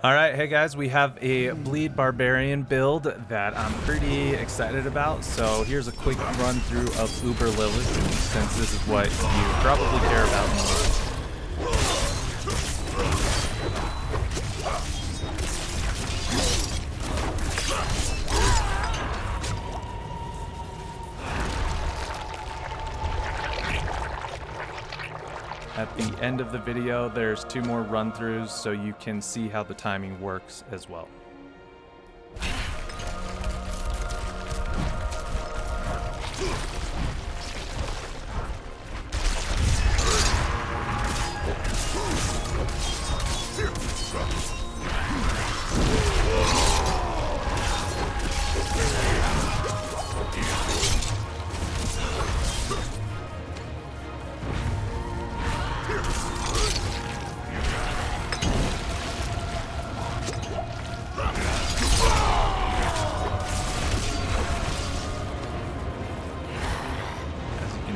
Alright, hey guys, we have a Bleed Barbarian build that I'm pretty excited about. So here's a quick run through of Uber Lilith, since this is what you probably care about most. At the end of the video, there's 2 more run-throughs so you can see how the timing works as well.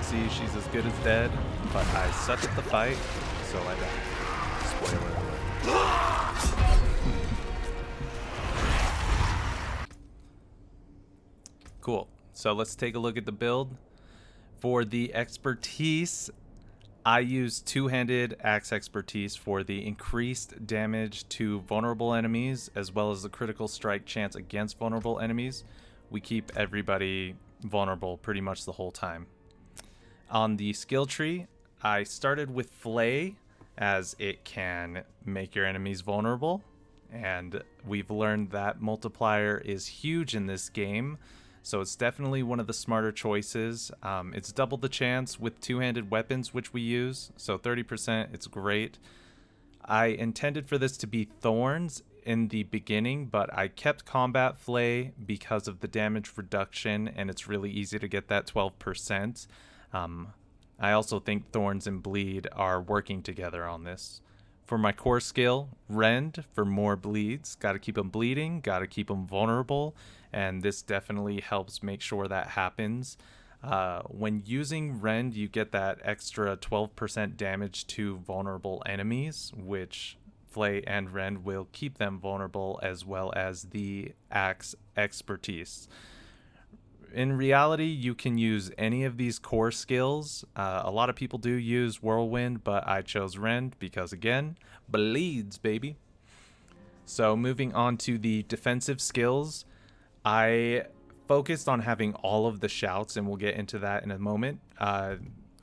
See, she's as good as dead, but I suck at the fight, so I die. Spoiler alert. Cool. So let's take a look at the build. For the expertise, I use two-handed axe expertise for the increased damage to vulnerable enemies, as well as the critical strike chance against vulnerable enemies. We keep everybody vulnerable pretty much the whole time. On the skill tree, I started with Flay, as it can make your enemies vulnerable, and we've learned that multiplier is huge in this game, so it's definitely one of the smarter choices. It's double the chance with two-handed weapons, which we use, so 30%, it's great. I intended for this to be Thorns in the beginning, but I kept Combat Flay because of the damage reduction, and it's really easy to get that 12%. I also think Thorns and Bleed are working together on this. For my core skill, Rend for more bleeds. Gotta keep them bleeding, gotta keep them vulnerable, and this definitely helps make sure that happens. When using Rend, you get that extra 12% damage to vulnerable enemies, which Flay and Rend will keep them vulnerable, as well as the axe expertise. In reality, you can use any of these core skills. A lot of people do use Whirlwind, but I chose Rend because, again, bleeds, baby. So moving on to the defensive skills, I focused on having all of the shouts, and we'll get into that in a moment. I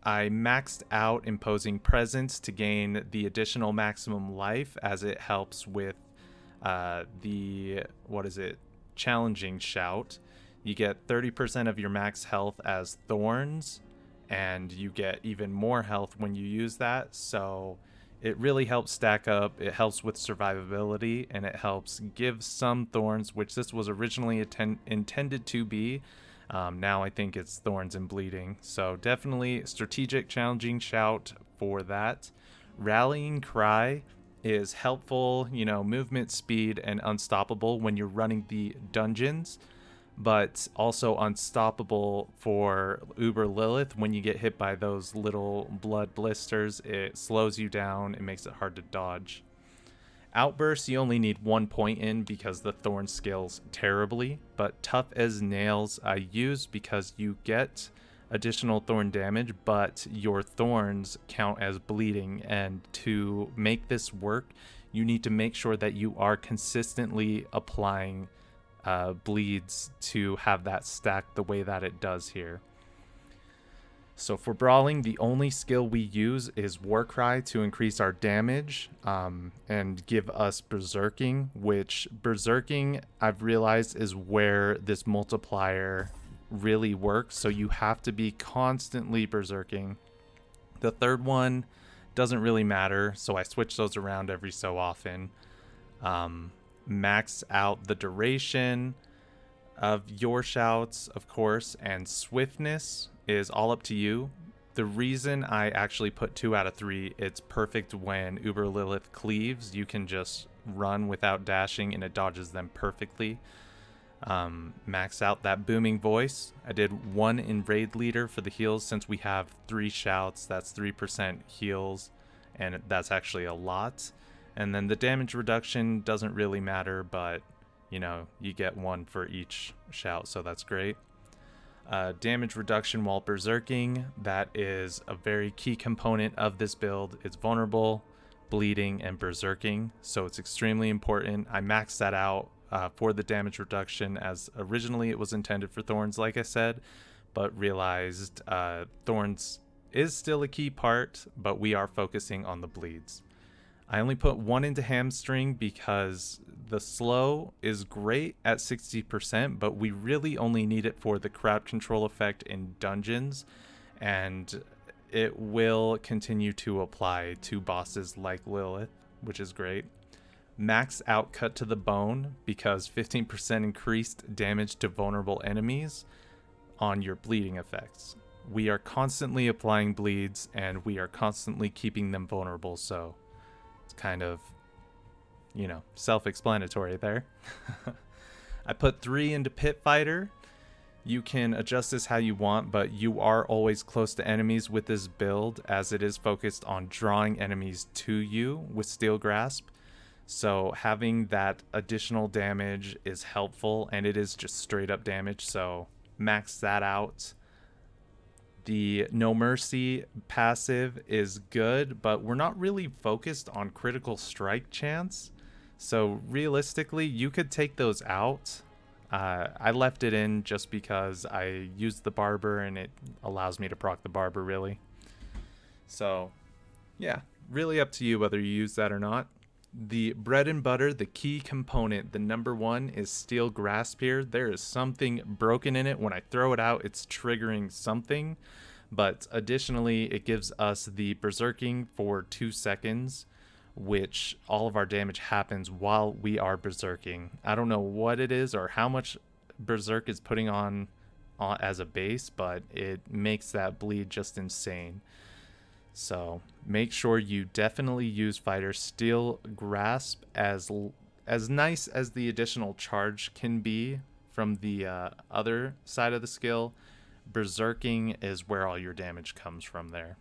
maxed out Imposing Presence to gain the additional maximum life, as it helps with challenging shout. You get 30% of your max health as Thorns, and you get even more health when you use that, so it really helps stack up. It helps with survivability, and it helps give some Thorns, which this was originally intended to be. Now I think it's Thorns and Bleeding, so definitely strategic challenging shout for that. Rallying Cry is helpful, movement speed and unstoppable when you're running the dungeons, but also unstoppable for Uber Lilith. When you get hit by those little blood blisters, it slows you down, it makes it hard to dodge. Outbursts, you only need 1 point in because the Thorn scales terribly, but Tough as Nails I use because you get additional Thorn damage, but your Thorns count as bleeding, and to make this work, you need to make sure that you are consistently applying bleeds to have that stack the way that it does here. So for brawling, the only skill we use is Warcry to increase our damage and give us berserking, which berserking I've realized is where this multiplier really works, so you have to be constantly berserking. The third one doesn't really matter, so I switch those around every so often. Max out the duration of your shouts, of course, and swiftness is all up to you. The reason I actually put 2 out of 3, it's perfect when Uber Lilith cleaves. You can just run without dashing and it dodges them perfectly. Max out that booming voice. I did 1 in Raid Leader for the heals, since we have 3 shouts. That's 3% heals, and that's actually a lot. And then the damage reduction doesn't really matter, but you know, you get 1 for each shout, so that's great. Damage reduction while berserking, that is a very key component of this build. It's vulnerable, bleeding, and berserking, so it's extremely important. I maxed that out for the damage reduction, as originally it was intended for Thorns, like I said, but realized Thorns is still a key part, but we are focusing on the bleeds. I only put 1 into Hamstring because the slow is great at 60%, but we really only need it for the crowd control effect in dungeons, and it will continue to apply to bosses like Lilith, which is great. Max out Cut to the Bone because 15% increased damage to vulnerable enemies on your bleeding effects. We are constantly applying bleeds, and we are constantly keeping them vulnerable, so it's kind of, you know, self-explanatory there. I put 3 into Pit Fighter. You can adjust this how you want, but you are always close to enemies with this build, as it is focused on drawing enemies to you with Steel Grasp. So having that additional damage is helpful, and it is just straight up damage, so max that out. The No Mercy passive is good, but we're not really focused on critical strike chance. So realistically, you could take those out. I left it in just because I used the Barber and it allows me to proc the Barber, really. So yeah, really up to you whether you use that or not. The bread and butter, the key component, the number 1 is Steel Grasp here. There is something broken in it. When I throw it out, it's triggering something. But additionally, it gives us the berserking for 2 seconds, which all of our damage happens while we are berserking. I don't know what it is or how much berserk is putting on as a base, but it makes that bleed just insane. So make sure you definitely use Fighter. Steel Grasp, as nice as the additional charge can be from the other side of the skill, berserking is where all your damage comes from there.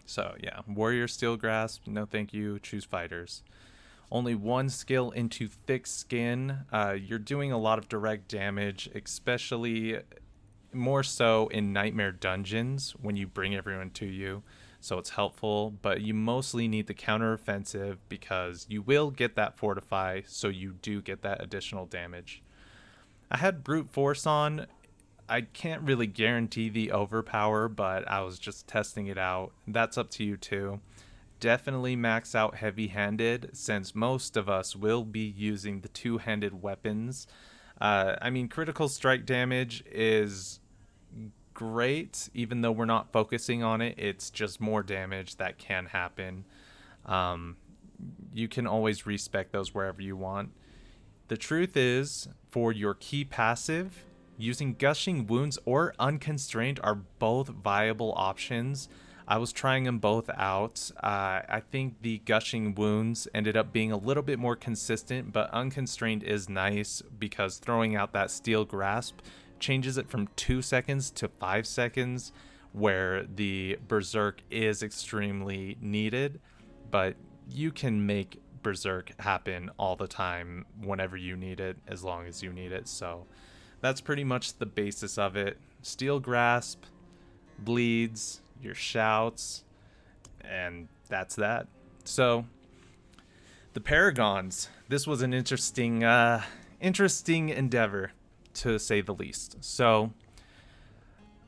So yeah, Warrior Steel Grasp, no thank you, choose Fighters. Only 1 skill into Thick Skin. You're doing a lot of direct damage, especially more so in Nightmare Dungeons when you bring everyone to you, so it's helpful, but you mostly need the counter offensive because you will get that Fortify, so you do get that additional damage. I had Brute Force on. I can't really guarantee the overpower, but I was just testing it out. That's up to you too. Definitely max out heavy-handed, since most of us will be using the 2-handed weapons. I mean, critical strike damage is great, even though we're not focusing on it. It's just more damage that can happen. You can always respec those wherever you want. The truth is, for your key passive, using Gushing Wounds or Unconstrained are both viable options. I was trying them both out. I think the Gushing Wounds ended up being a little bit more consistent, but Unconstrained is nice because throwing out that Steel Grasp changes it from 2 seconds to 5 seconds, where the Berserk is extremely needed, but you can make Berserk happen all the time whenever you need it, as long as you need it. So that's pretty much the basis of it. Steel Grasp, bleeds, your shouts, and that's that. So the Paragons, this was an interesting endeavor, to say the least. So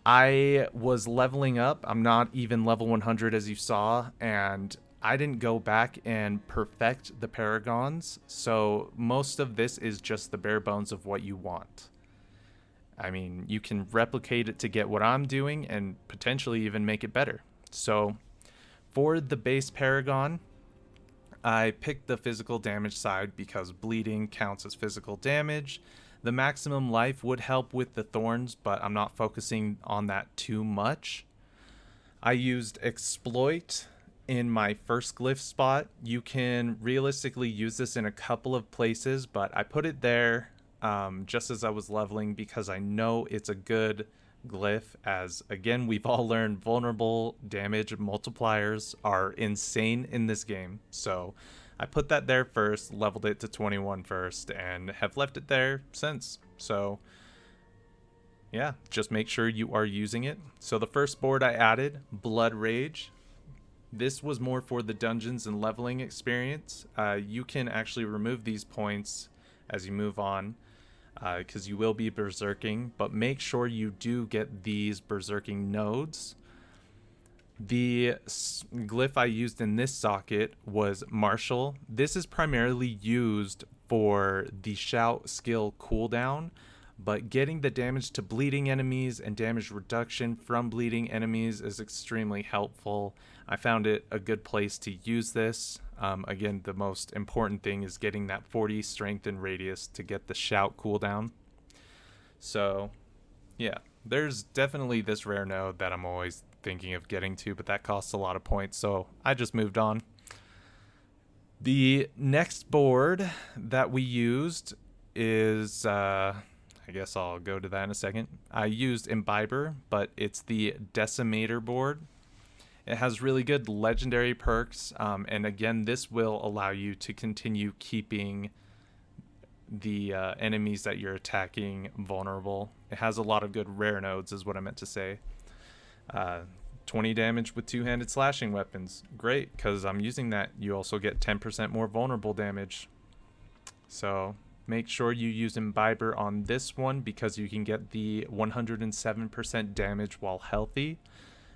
I was leveling up. I'm not even level 100, as you saw, and I didn't go back and perfect the Paragons, so most of this is just the bare bones of what you want. I mean, you can replicate it to get what I'm doing and potentially even make it better. So for the base Paragon, I picked the physical damage side because bleeding counts as physical damage. The maximum life would help with the Thorns, but I'm not focusing on that too much. I used Exploit in my first glyph spot. You can realistically use this in a couple of places, but I put it there just as I was leveling because I know it's a good glyph, as again we've all learned vulnerable damage multipliers are insane in this game. So I put that there first, leveled it to 21 first, and have left it there since. So yeah, just make sure you are using it. So the first board I added, Blood Rage. This was more for the dungeons and leveling experience. You can actually remove these points as you move on, because you will be berserking, but make sure you do get these berserking nodes. The glyph I used in this socket was Marshal. This is primarily used for the shout skill cooldown, but getting the damage to bleeding enemies and damage reduction from bleeding enemies is extremely helpful. I found it a good place to use this. Again, the most important thing is getting that 40 strength and radius to get the shout cooldown. So yeah, there's definitely this rare node that I'm always thinking of getting to, but that costs a lot of points, so I just moved on. The next board that we used is I guess I'll go to that in a second. I used Imbiber, but it's the Decimator board. It has really good legendary perks, and again, this will allow you to continue keeping the enemies that you're attacking vulnerable. It has a lot of good rare nodes is what I meant to say. 20 damage with two-handed slashing weapons. Great, because I'm using that. You also get 10% more vulnerable damage. So make sure you use Imbiber on this one because you can get the 107% damage while healthy.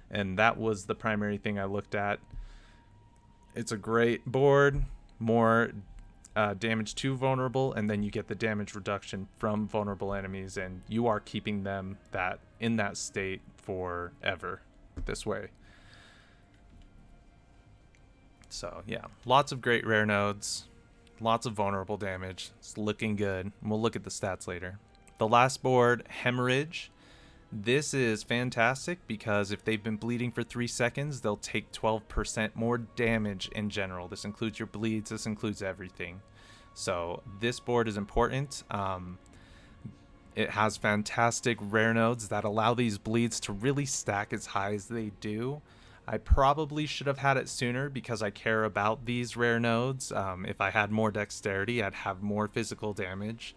And that was the primary thing I looked at. It's a great board. More damage to vulnerable, and then you get the damage reduction from vulnerable enemies, and you are keeping them in that state forever this way. So yeah, lots of great rare nodes, lots of vulnerable damage. It's looking good. We'll look at the stats later. The last board, Hemorrhage. This is fantastic because if they've been bleeding for 3 seconds, they'll take 12% more damage in general. This includes your bleeds, this includes everything. So this board is important. It has fantastic rare nodes that allow these bleeds to really stack as high as they do. I probably should have had it sooner because I care about these rare nodes. If I had more dexterity, I'd have more physical damage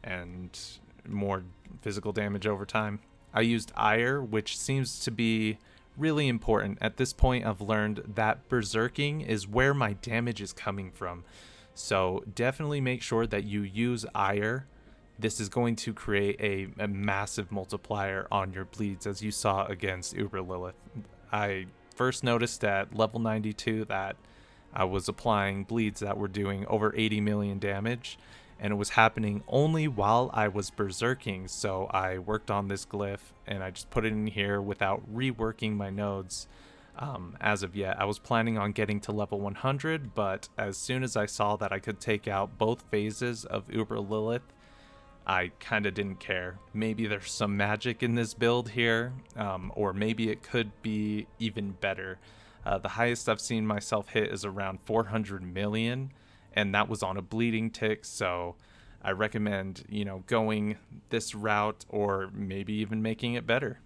and more physical damage over time. I used Ire, which seems to be really important. At this point, I've learned that berserking is where my damage is coming from. So definitely make sure that you use Ire. This is going to create a massive multiplier on your bleeds, as you saw against Uber Lilith. I first noticed at level 92 that I was applying bleeds that were doing over 80 million damage, and it was happening only while I was berserking. So I worked on this glyph and I just put it in here without reworking my nodes as of yet. I was planning on getting to level 100, but as soon as I saw that I could take out both phases of Uber Lilith, I kind of didn't care. Maybe there's some magic in this build here, or maybe it could be even better. The highest I've seen myself hit is around 400 million, and that was on a bleeding tick, so I recommend, going this route or maybe even making it better.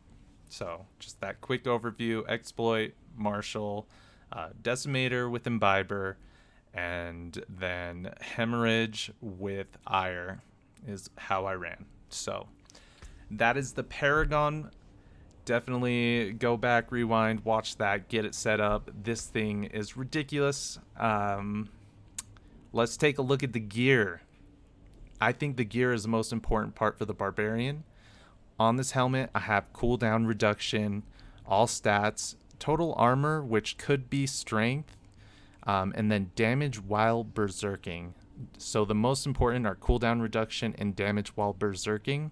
So just that quick overview: exploit, Marshal, Decimator with Imbiber, and then Hemorrhage with Ire is how I ran. So that is the Paragon. Definitely go back, rewind, watch that, get it set up. This thing is ridiculous. Let's take a look at the gear. I think the gear is the most important part for the Barbarian. On this helmet, I have cooldown reduction, all stats, total armor, which could be strength, and then damage while berserking. So the most important are cooldown reduction and damage while berserking.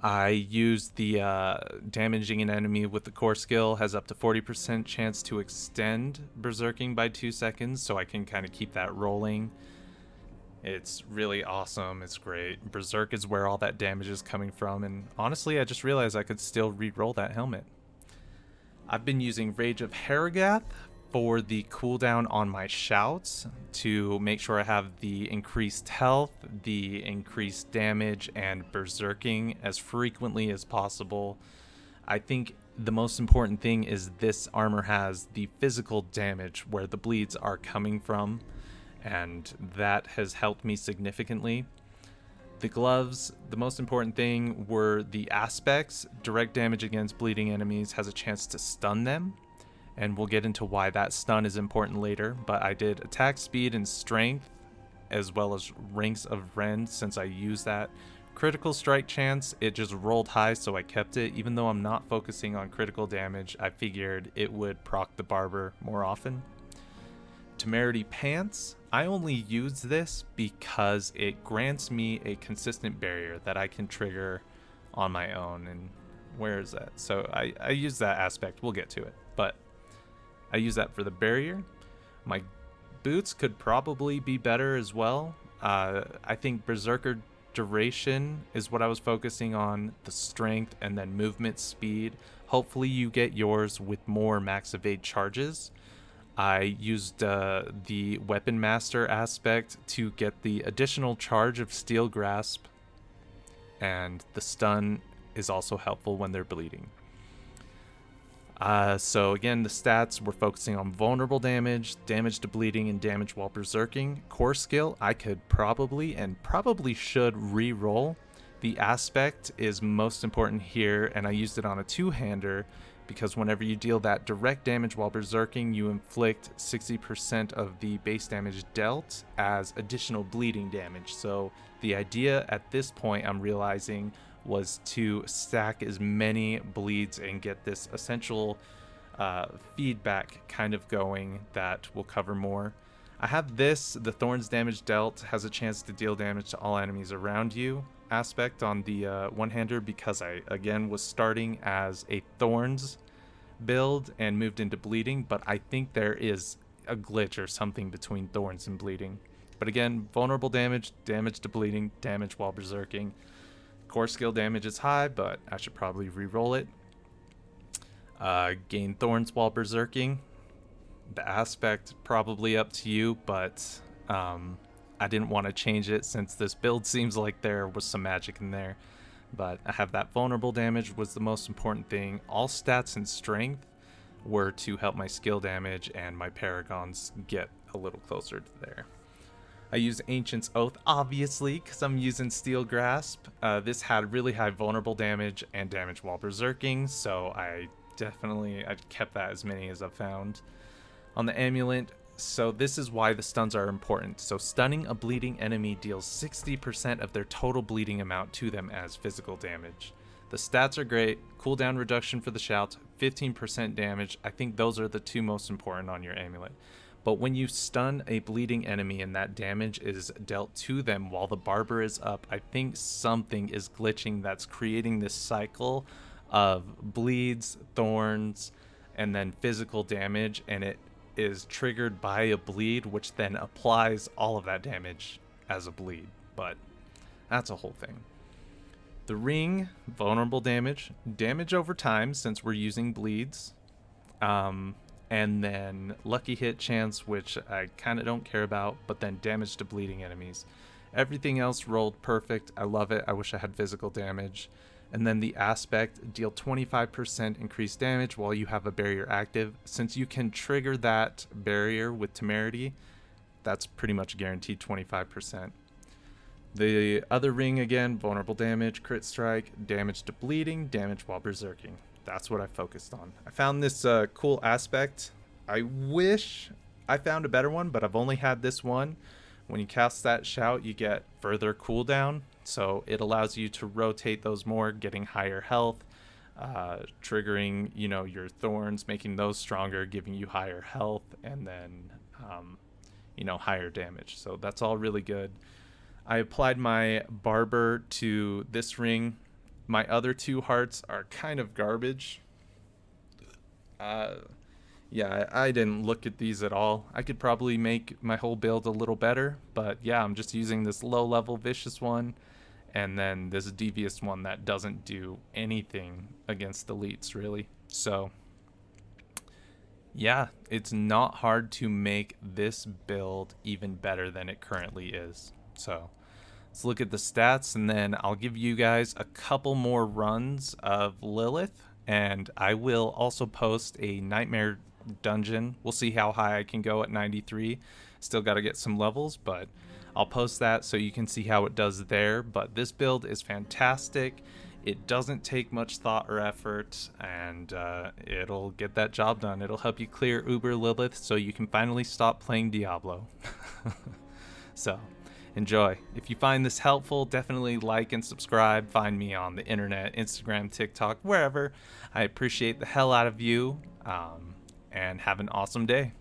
I used the damaging an enemy with the core skill has up to 40% chance to extend berserking by 2 seconds, so I can kind of keep that rolling. It's really awesome. It's great. Berserk is where all that damage is coming from, and honestly, I just realized I could still re-roll that helmet. I've been using Rage of Harrogath for the cooldown on my shouts to make sure I have the increased health, the increased damage, and berserking as frequently as possible. I think the most important thing is this armor has the physical damage where the bleeds are coming from, and that has helped me significantly. The gloves, the most important thing were the aspects. Direct damage against bleeding enemies has a chance to stun them, and we'll get into why that stun is important later, but I did attack speed and strength as well as ranks of Rend since I used that. Critical strike chance, it just rolled high, so I kept it. Even though I'm not focusing on critical damage, I figured it would proc the Barber more often. Temerity Pants, I only use this because it grants me a consistent barrier that I can trigger on my own. And where is that? So I use that aspect. We'll get to it, but I use that for the barrier. My boots could probably be better as well. I think Berserker duration is what I was focusing on, the strength, and then movement speed. Hopefully you get yours with more max evade charges. I used the Weapon Master aspect to get the additional charge of Steel Grasp, and the stun is also helpful when they're bleeding. So again, the stats, we're focusing on vulnerable damage, damage to bleeding, and damage while berserking. Core skill, I could probably should re-roll. The aspect is most important here, and I used it on a two-hander because whenever you deal that direct damage while berserking, you inflict 60% of the base damage dealt as additional bleeding damage. So the idea at this point, I'm realizing, was to stack as many bleeds and get this essential feedback kind of going that will cover more. I have this, the Thorns damage dealt has a chance to deal damage to all enemies around you aspect on the one-hander, because I again was starting as a Thorns build and moved into bleeding, but I think there is a glitch or something between Thorns and bleeding. But again, vulnerable damage, damage to bleeding, damage while berserking. Core skill damage is high, but I should probably re-roll it. Gain Thorns while berserking. The aspect, probably up to you, but I didn't want to change it since this build seems like there was some magic in there. But I have that vulnerable damage was the most important thing. All stats and strength were to help my skill damage and my Paragons get a little closer to there. I use Ancient's Oath, obviously, because I'm using Steel Grasp. This had really high vulnerable damage and damage while berserking, so I kept that as many as I've found. On the Amulet, so this is why the stuns are important. So stunning a bleeding enemy deals 60% of their total bleeding amount to them as physical damage. The stats are great. Cooldown reduction for the shout, 15% damage. I think those are the two most important on your Amulet. But when you stun a bleeding enemy and that damage is dealt to them while the Barber is up, I think something is glitching that's creating this cycle of bleeds, thorns, and then physical damage, and it is triggered by a bleed, which then applies all of that damage as a bleed. But that's a whole thing. The ring, vulnerable damage, damage over time since we're using bleeds. And then lucky hit chance, which I kind of don't care about, but then damage to bleeding enemies. Everything else rolled perfect. I love it. I wish I had physical damage. And then the aspect, deal 25% increased damage while you have a barrier active. Since you can trigger that barrier with Temerity, that's pretty much guaranteed 25%. The other ring, again, vulnerable damage, crit strike, damage to bleeding, damage while berserking. That's what I focused on. I found this cool aspect. I wish I found a better one, but I've only had this one. When you cast that shout, you get further cooldown. So it allows you to rotate those more, getting higher health, triggering, your thorns, making those stronger, giving you higher health, and then, higher damage. So that's all really good. I applied my Barber to this ring. My other two hearts are kind of garbage. Yeah, I didn't look at these at all. I could probably make my whole build a little better, but yeah, I'm just using this low-level vicious one, and then this devious one that doesn't do anything against elites, really. So, yeah, it's not hard to make this build even better than it currently is. So, let's look at the stats, and then I'll give you guys a couple more runs of Lilith And I will also post a nightmare dungeon. We'll see how high I can go at 93. Still got to get some levels, but I'll post that so you can see how it does there. But this build is fantastic. It doesn't take much thought or effort, and it'll get that job done. It'll help you clear Uber Lilith so you can finally stop playing Diablo. So, enjoy. If you find this helpful, definitely like and subscribe. Find me on the internet, Instagram, TikTok, wherever. I appreciate the hell out of you, and have an awesome day.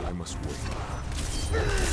I must wait.